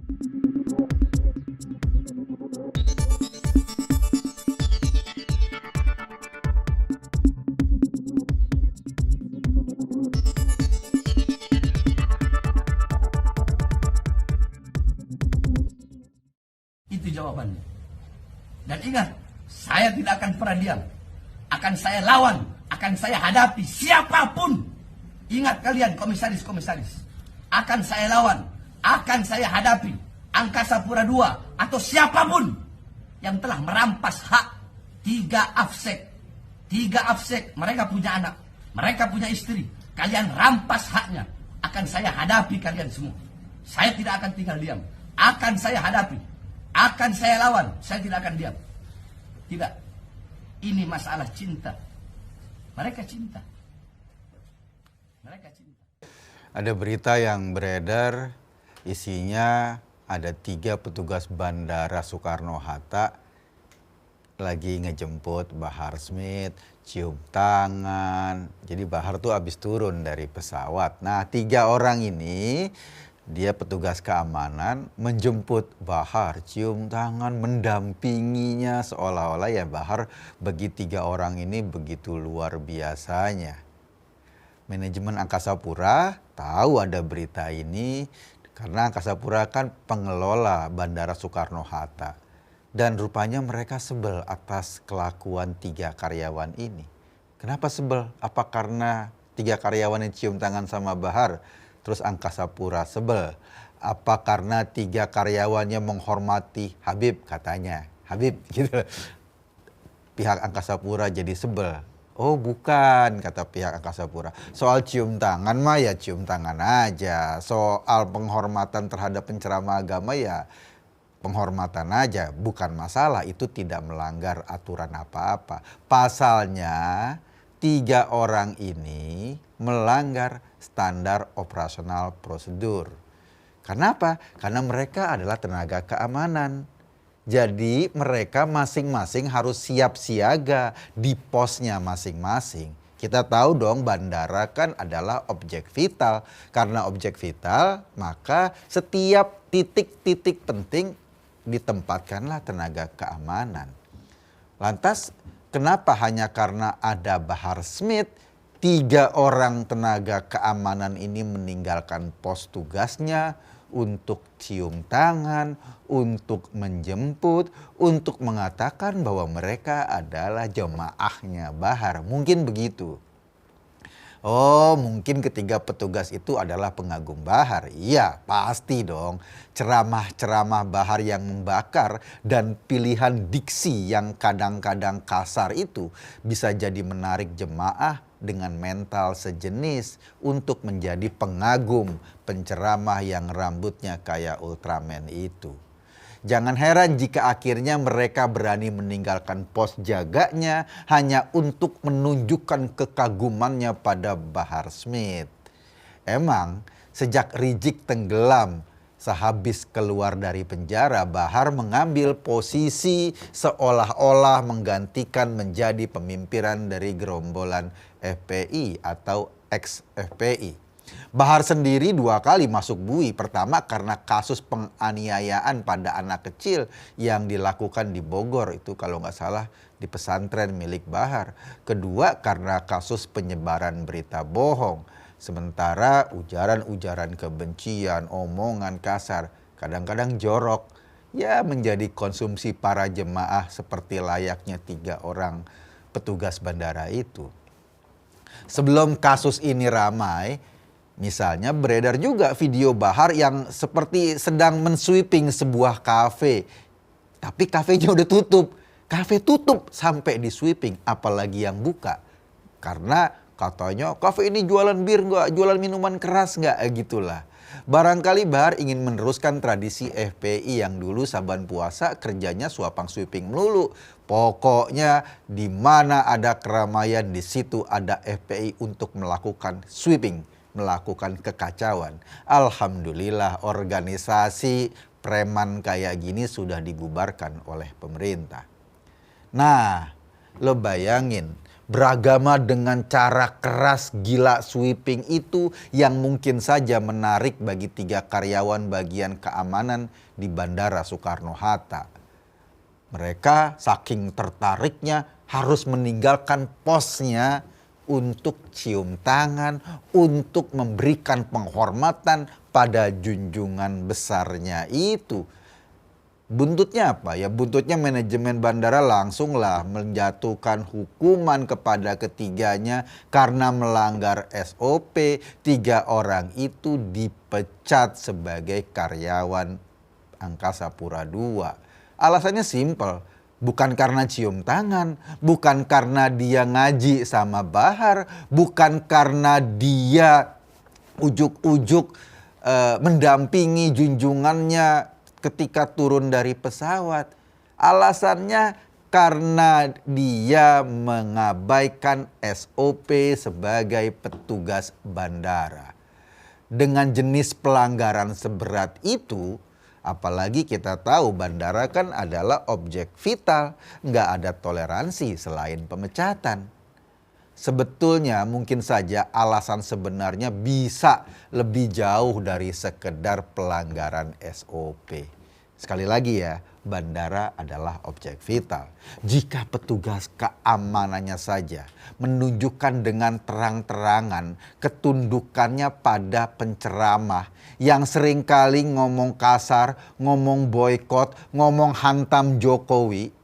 Itu jawabannya. Dan ingat, saya tidak akan pernah diam. Akan saya lawan, akan saya hadapi siapapun. Ingat kalian komisaris-komisaris. Akan saya lawan, akan saya hadapi Angkasa Pura II atau siapapun yang telah merampas hak 3 afsek. 3 afsek, mereka punya anak, mereka punya istri. Kalian rampas haknya. Akan saya hadapi kalian semua. Saya tidak akan tinggal diam. Akan saya hadapi. Akan saya lawan, saya tidak akan diam. Tidak. Ini masalah cinta. Mereka cinta. Mereka cinta. Ada berita yang beredar, isinya ada 3 petugas Bandara Soekarno-Hatta lagi ngejemput Bahar Smith, cium tangan. Jadi Bahar tuh habis turun dari pesawat. Nah, 3 orang ini, dia petugas keamanan menjemput Bahar, cium tangan, mendampinginya, seolah-olah ya Bahar bagi 3 orang ini begitu luar biasanya. Manajemen Angkasa Pura tahu ada berita ini karena Angkasa Pura kan pengelola Bandara Soekarno-Hatta. Dan rupanya mereka sebel atas kelakuan 3 karyawan ini. Kenapa sebel? Apa karena 3 karyawan yang cium tangan sama Bahar? Terus Angkasa Pura sebel. Apa karena 3 karyawannya menghormati Habib katanya. Habib gitu. Pihak Angkasa Pura jadi sebel. Oh bukan, kata pihak Angkasa Pura. Soal cium tangan mah ya cium tangan aja. Soal penghormatan terhadap penceramah agama ya penghormatan aja. Bukan masalah, itu tidak melanggar aturan apa-apa. Pasalnya 3 orang ini melanggar standar operasional prosedur. Kenapa? Karena mereka adalah tenaga keamanan. Jadi mereka masing-masing harus siap siaga di posnya masing-masing. Kita tahu dong bandara kan adalah objek vital. Karena objek vital maka setiap titik-titik penting ditempatkanlah tenaga keamanan. Lantas kenapa hanya karena ada Bahar Smith 3 orang tenaga keamanan ini meninggalkan pos tugasnya untuk cium tangan, untuk menjemput, untuk mengatakan bahwa mereka adalah jemaahnya Bahar. Mungkin begitu. Oh, mungkin ketiga petugas itu adalah pengagum Bahar. Iya, pasti dong. Ceramah-ceramah Bahar yang membakar dan pilihan diksi yang kadang-kadang kasar itu bisa jadi menarik jemaah dengan mental sejenis untuk menjadi pengagum penceramah yang rambutnya kayak Ultraman itu. Jangan heran jika akhirnya mereka berani meninggalkan pos jaganya hanya untuk menunjukkan kekagumannya pada Bahar Smith. Emang sejak Rizik tenggelam sehabis keluar dari penjara, Bahar mengambil posisi seolah-olah menggantikan menjadi pemimpinan dari gerombolan FPI atau ex-FPI. Bahar sendiri 2 kali masuk bui. Pertama karena kasus penganiayaan pada anak kecil yang dilakukan di Bogor. Itu kalau nggak salah di pesantren milik Bahar. Kedua karena kasus penyebaran berita bohong. Sementara ujaran-ujaran kebencian, omongan kasar, kadang-kadang jorok, ya menjadi konsumsi para jemaah seperti layaknya 3 orang petugas bandara itu. Sebelum kasus ini ramai, misalnya beredar juga video Bahar yang seperti sedang mensweeping sebuah kafe. Tapi kafenya udah tutup. Kafe tutup sampai di sweeping, apalagi yang buka. Karena katanya kafe ini jualan bir nggak, jualan minuman keras nggak, gitulah. Barangkali Bahar ingin meneruskan tradisi FPI yang dulu saban puasa kerjanya suapang sweeping melulu. Pokoknya di mana ada keramaian di situ ada FPI untuk melakukan sweeping, melakukan kekacauan. Alhamdulillah organisasi preman kayak gini sudah dibubarkan oleh pemerintah. Nah, lo bayangin beragama dengan cara keras, gila, sweeping itu yang mungkin saja menarik bagi 3 karyawan bagian keamanan di Bandara Soekarno-Hatta. Mereka saking tertariknya harus meninggalkan posnya untuk cium tangan, untuk memberikan penghormatan pada junjungan besarnya itu. Buntutnya apa? Ya buntutnya manajemen bandara langsunglah menjatuhkan hukuman kepada ketiganya karena melanggar SOP. 3 orang itu dipecat sebagai karyawan Angkasa Pura II. Alasannya simpel, bukan karena cium tangan, bukan karena dia ngaji sama Bahar, bukan karena dia ujuk-ujuk mendampingi junjungannya ketika turun dari pesawat. Alasannya karena dia mengabaikan SOP sebagai petugas bandara. Dengan jenis pelanggaran seberat itu, apalagi kita tahu bandara kan adalah objek vital, nggak ada toleransi selain pemecatan. Sebetulnya mungkin saja alasan sebenarnya bisa lebih jauh dari sekedar pelanggaran SOP. Sekali lagi ya, bandara adalah objek vital. Jika petugas keamanannya saja menunjukkan dengan terang-terangan ketundukannya pada penceramah yang seringkali ngomong kasar, ngomong boykot, ngomong hantam Jokowi,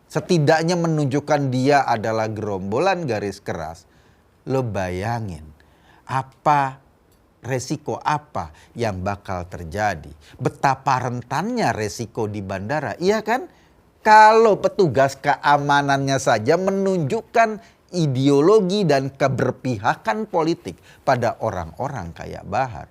setidaknya menunjukkan dia adalah gerombolan garis keras. Lo bayangin resiko apa yang bakal terjadi. Betapa rentannya resiko di bandara, iya kan? Kalau petugas keamanannya saja menunjukkan ideologi dan keberpihakan politik pada orang-orang kayak Bahar.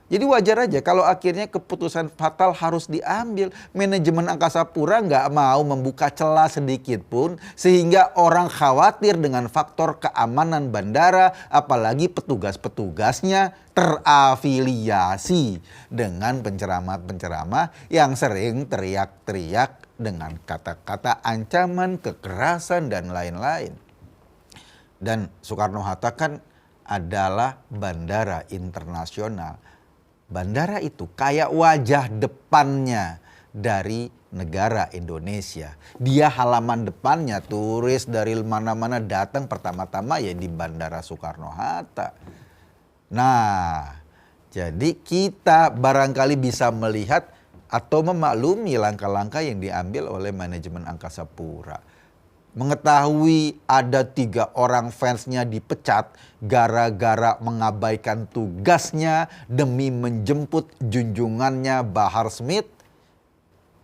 Jadi wajar aja kalau akhirnya keputusan fatal harus diambil. Manajemen Angkasa Pura nggak mau membuka celah sedikit pun sehingga orang khawatir dengan faktor keamanan bandara, apalagi petugas-petugasnya terafiliasi dengan penceramah-penceramah yang sering teriak-teriak dengan kata-kata ancaman, kekerasan dan lain-lain. Dan Soekarno-Hatta kan adalah bandara internasional. Bandara itu kayak wajah depannya dari negara Indonesia. Dia halaman depannya, turis dari mana-mana datang pertama-tama ya di Bandara Soekarno-Hatta. Nah, jadi kita barangkali bisa melihat atau memaklumi langkah-langkah yang diambil oleh manajemen Angkasa Pura. Mengetahui ada 3 orang fansnya dipecat gara-gara mengabaikan tugasnya demi menjemput junjungannya Bahar Smith,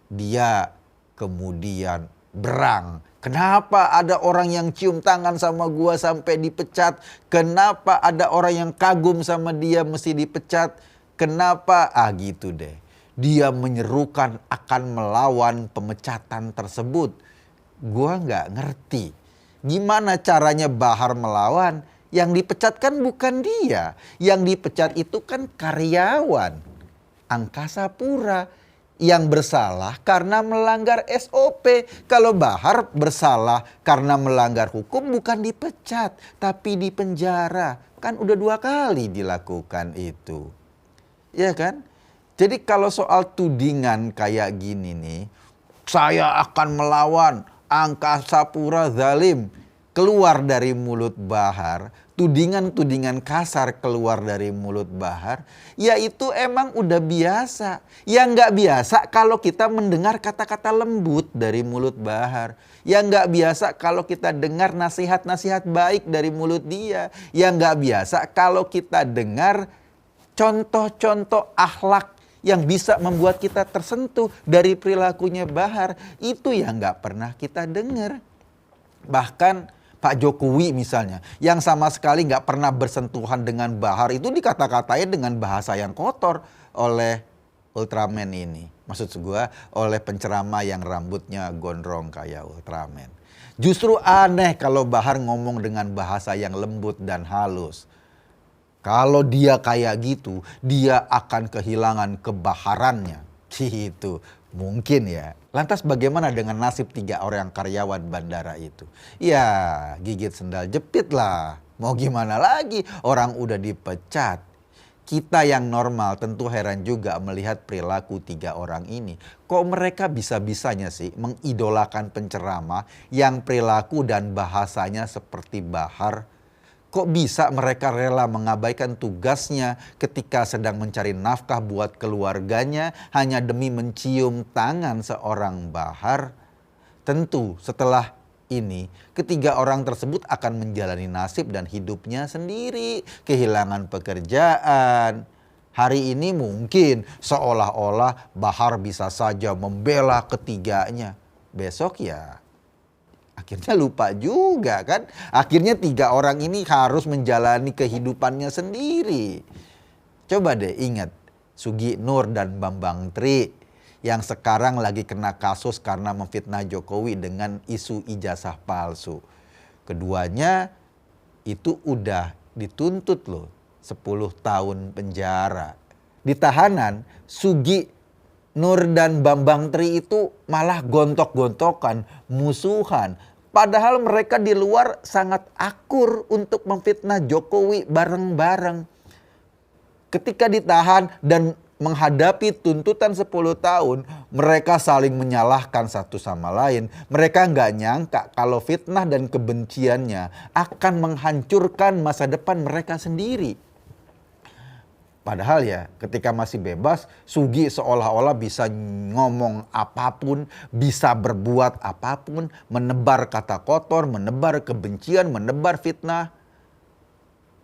dia kemudian berang. Kenapa ada orang yang cium tangan sama gua sampai dipecat? Kenapa ada orang yang kagum sama dia mesti dipecat? Kenapa? Gitu deh. Dia menyerukan akan melawan pemecatan tersebut. Gua nggak ngerti gimana caranya Bahar melawan. Yang dipecat kan bukan dia. Yang dipecat itu kan karyawan Angkasa Pura yang bersalah karena melanggar SOP. Kalau Bahar bersalah karena melanggar hukum bukan dipecat tapi dipenjara. Kan udah 2 kali dilakukan itu. Ya kan? Jadi kalau soal tudingan kayak gini nih, saya akan melawan Angkasa Pura zalim, keluar dari mulut Bahar, tudingan-tudingan kasar keluar dari mulut Bahar, ya itu emang udah biasa. Yang nggak biasa kalau kita mendengar kata-kata lembut dari mulut Bahar. Yang nggak biasa kalau kita dengar nasihat-nasihat baik dari mulut dia. Yang nggak biasa kalau kita dengar contoh-contoh akhlak yang bisa membuat kita tersentuh dari perilakunya Bahar. Itu yang nggak pernah kita dengar. Bahkan Pak Jokowi misalnya, yang sama sekali nggak pernah bersentuhan dengan Bahar, itu dikata-katain dengan bahasa yang kotor oleh Ultraman ini. Maksud gue oleh penceramah yang rambutnya gondrong kayak Ultraman. Justru aneh kalau Bahar ngomong dengan bahasa yang lembut dan halus. Kalau dia kayak gitu, dia akan kehilangan kebaharannya. Gitu. Mungkin ya. Lantas bagaimana dengan nasib 3 orang karyawan bandara itu? Ya, gigit sendal jepit lah. Mau gimana lagi? Orang udah dipecat. Kita yang normal tentu heran juga melihat perilaku 3 orang ini. Kok mereka bisa-bisanya sih mengidolakan penceramah yang perilaku dan bahasanya seperti Bahar? Kok bisa mereka rela mengabaikan tugasnya ketika sedang mencari nafkah buat keluarganya hanya demi mencium tangan seorang Bahar? Tentu setelah ini ketiga orang tersebut akan menjalani nasib dan hidupnya sendiri, kehilangan pekerjaan. Hari ini mungkin seolah-olah Bahar bisa saja membela ketiganya. Besok ya akhirnya lupa juga kan. Akhirnya 3 orang ini harus menjalani kehidupannya sendiri. Coba deh ingat Sugi Nur dan Bambang Tri yang sekarang lagi kena kasus karena memfitnah Jokowi dengan isu ijazah palsu. Keduanya itu udah dituntut loh 10 tahun penjara. Di tahanan Sugi Nur dan Bambang Tri itu malah gontok-gontokan, musuhan. Padahal mereka di luar sangat akur untuk memfitnah Jokowi bareng-bareng. Ketika ditahan dan menghadapi tuntutan 10 tahun, mereka saling menyalahkan satu sama lain. Mereka nggak nyangka kalau fitnah dan kebenciannya akan menghancurkan masa depan mereka sendiri. Padahal ya ketika masih bebas, Sugi seolah-olah bisa ngomong apapun, bisa berbuat apapun, menebar kata kotor, menebar kebencian, menebar fitnah.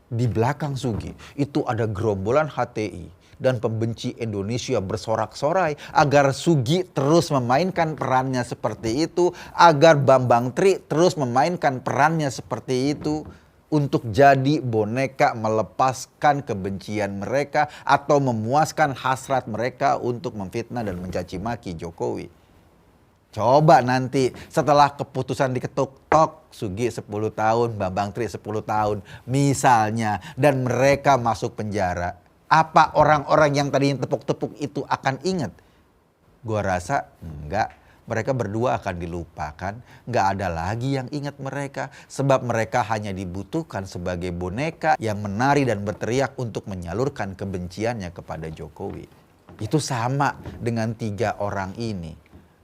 Di belakang Sugi itu ada gerombolan HTI dan pembenci Indonesia bersorak-sorai agar Sugi terus memainkan perannya seperti itu, agar Bambang Tri terus memainkan perannya seperti itu. Untuk jadi boneka melepaskan kebencian mereka atau memuaskan hasrat mereka untuk memfitnah dan mencaci maki Jokowi. Coba nanti setelah keputusan diketuk tok, Sugi 10 tahun, Bambang Tri 10 tahun misalnya, dan mereka masuk penjara. Apa orang-orang yang tadinya tepuk-tepuk itu akan ingat? Gua rasa enggak. Mereka berdua akan dilupakan, nggak ada lagi yang ingat mereka. Sebab mereka hanya dibutuhkan sebagai boneka yang menari dan berteriak untuk menyalurkan kebenciannya kepada Jokowi. Itu sama dengan 3 orang ini.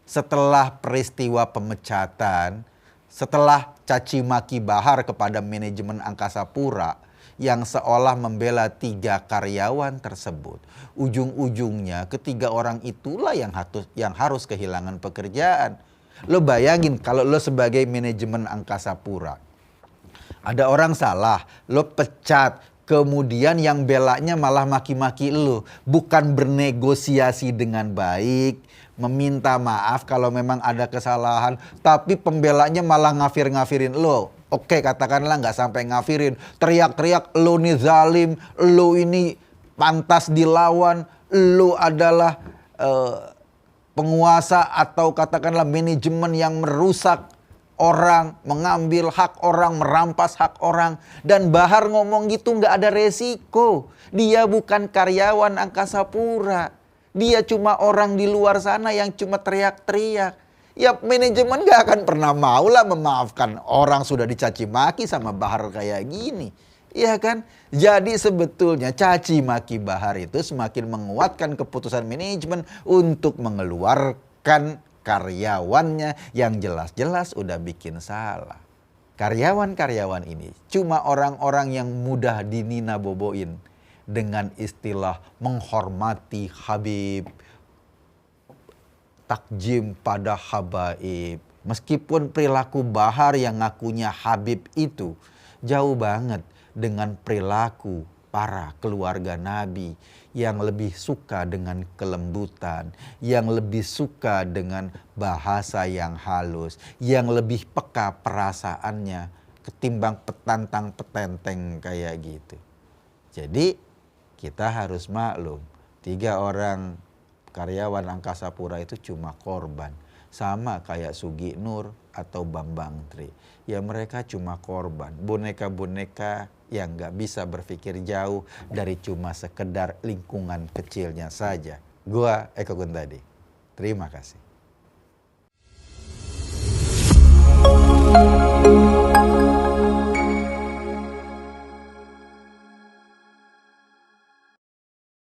Setelah peristiwa pemecatan, setelah caci maki Bahar kepada manajemen Angkasa Pura yang seolah membela 3 karyawan tersebut, ujung-ujungnya ketiga orang itulah yang harus kehilangan pekerjaan. Lo bayangin kalau lo sebagai manajemen Angkasa Pura, ada orang salah, lo pecat, kemudian yang belanya malah maki-maki lo, bukan bernegosiasi dengan baik, meminta maaf kalau memang ada kesalahan, tapi pembelanya malah ngafir-ngafirin lo. Oke, katakanlah nggak sampai ngafirin, teriak-teriak lo nih zalim, lo ini pantas dilawan, lo adalah penguasa atau katakanlah manajemen yang merusak orang, mengambil hak orang, merampas hak orang. Dan Bahar ngomong gitu nggak ada resiko. Dia bukan karyawan Angkasa Pura. Dia cuma orang di luar sana yang cuma teriak-teriak. Ya manajemen gak akan pernah mau lah memaafkan orang sudah dicaci maki sama Bahar kayak gini. Iya kan? Jadi sebetulnya caci maki Bahar itu semakin menguatkan keputusan manajemen untuk mengeluarkan karyawannya yang jelas-jelas udah bikin salah. Karyawan-karyawan ini cuma orang-orang yang mudah dinina boboin dengan istilah menghormati Habib, takjim pada habaib. Meskipun perilaku Bahar yang ngakunya Habib itu jauh banget dengan perilaku para keluarga Nabi yang lebih suka dengan kelembutan, yang lebih suka dengan bahasa yang halus, yang lebih peka perasaannya ketimbang petantang petenteng kayak gitu. Jadi kita harus maklum, 3 orang karyawan Angkasa Pura itu cuma korban. Sama kayak Sugi Nur atau Bambang Tri. Ya mereka cuma korban. Boneka-boneka yang gak bisa berpikir jauh dari cuma sekedar lingkungan kecilnya saja. Gua Eko Kuntadi. Terima kasih.